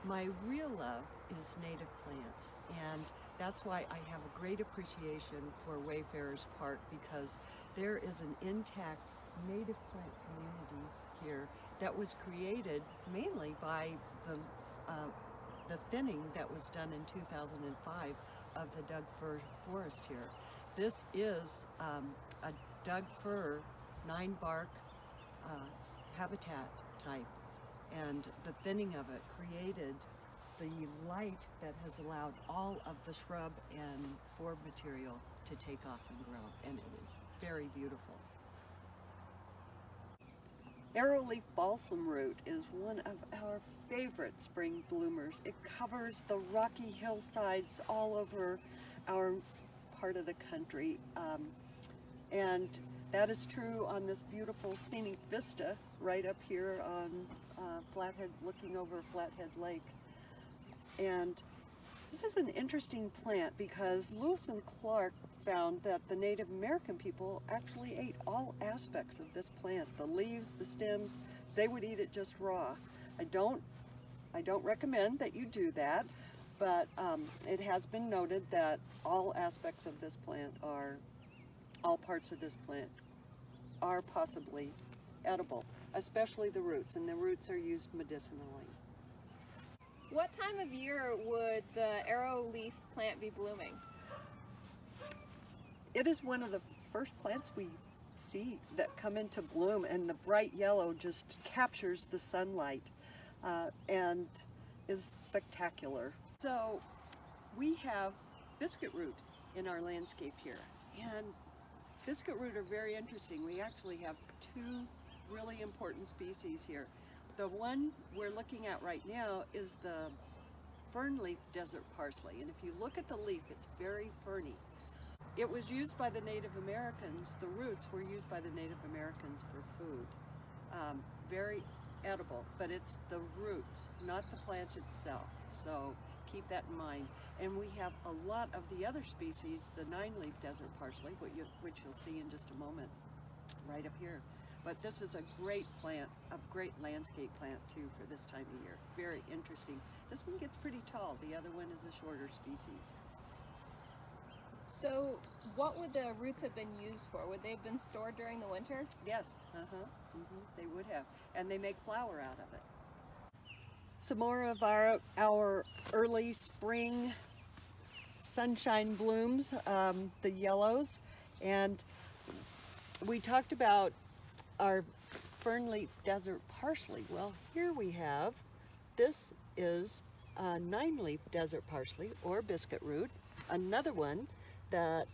My real love is native plants, and that's why I have a great appreciation for Wayfarers Park, because there is an intact native plant community here that was created mainly by the thinning that was done in 2005 of the Doug fir forest here. This is a Doug fir 9-bark habitat type, and the thinning of it created the light that has allowed all of the shrub and forb material to take off and grow, and it is very beautiful. Aeroleaf balsam root is one of our favorite spring bloomers. It covers the rocky hillsides all over our part of the country, and that is true on this beautiful scenic vista right up here on Flathead, looking over Flathead Lake. And this is an interesting plant because Lewis and Clark found that the Native American people actually ate all aspects of this plant. The leaves, the stems, they would eat it just raw. I don't recommend that you do that, but it has been noted that all aspects of this plant all parts of this plant are possibly edible, especially the roots, and the roots are used medicinally. What time of year would the Aeroleaf plant be blooming? It is one of the first plants we see that come into bloom, and the bright yellow just captures the sunlight and is spectacular. So we have biscuit root in our landscape here, and biscuit root are very interesting. We actually have two really important species here. The one we're looking at right now is the fern-leaf desert parsley, and if you look at the leaf, it's very ferny. It was used by the Native Americans, the roots were used by the Native Americans for food. Very edible, but it's the roots, not the plant itself, so keep that in mind. And we have a lot of the other species, the 9-leaf desert parsley, which you'll see in just a moment, right up here. But this is a great plant, a great landscape plant too for this time of year. Very interesting. This one gets pretty tall. The other one is a shorter species. So what would the roots have been used for? Would they have been stored during the winter? Yes, they would have. And they make flour out of it. Some more of our early spring sunshine blooms, the yellows. And we talked about our fern-leaf desert parsley. Well, here we have, this is 9-leaf desert parsley or biscuit root, another one that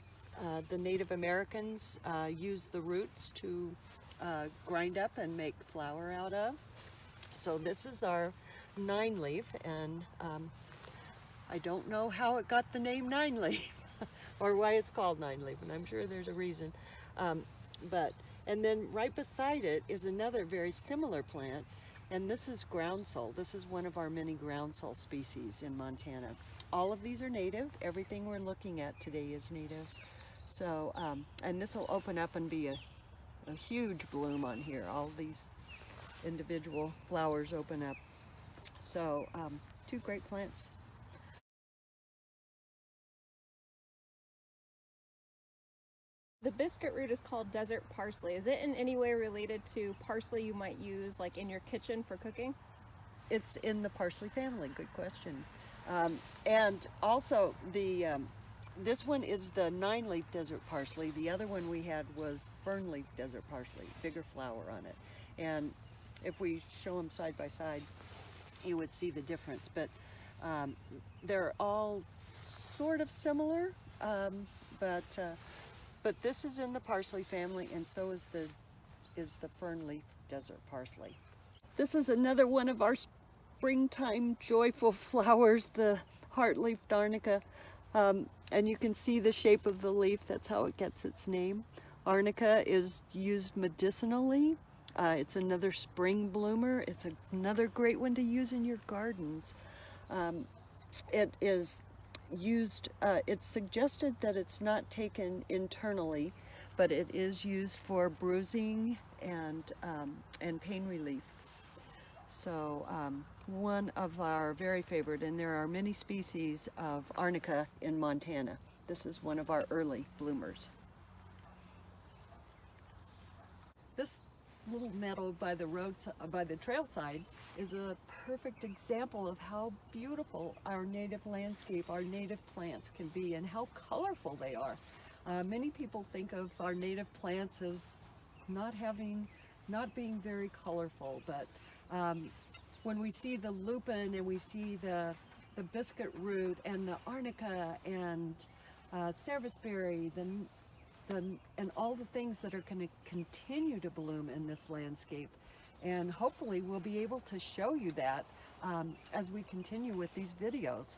the Native Americans used the roots to grind up and make flour out of. So this is our 9-leaf, and I don't know how it got the name 9-leaf or why it's called 9-leaf, and I'm sure there's a reason. And then right beside it is another very similar plant, and this is groundsel. This is one of our many groundsel species in Montana. All of these are native. Everything we're looking at today is native. So, and this will open up and be a huge bloom on here. All these individual flowers open up. So, two great plants. The biscuit root is called desert parsley. Is it in any way related to parsley you might use like in your kitchen for cooking? It's in the parsley family. Good question. And also this one is the 9-leaf desert parsley. The other one we had was fern-leaf desert parsley, bigger flower on it. And if we show them side by side, you would see the difference. But they're all sort of similar, but this is in the parsley family, and so is the fern-leaf desert parsley. This is another one of our springtime joyful flowers, the heartleaf arnica. And you can see the shape of the leaf. That's how it gets its name. Arnica is used medicinally. It's another spring bloomer. It's another great one to use in your gardens. It is used, it's suggested that it's not taken internally, but it is used for bruising and pain relief. So one of our very favorite, and there are many species of arnica in Montana. This is one of our early bloomers. This little meadow by the road, by the trail side, is a perfect example of how beautiful our native landscape, our native plants can be, and how colorful they are. Many people think of our native plants as not being very colorful, but when we see the lupin and we see the biscuit root and the arnica and serviceberry, and all the things that are going to continue to bloom in this landscape. And hopefully we'll be able to show you that as we continue with these videos.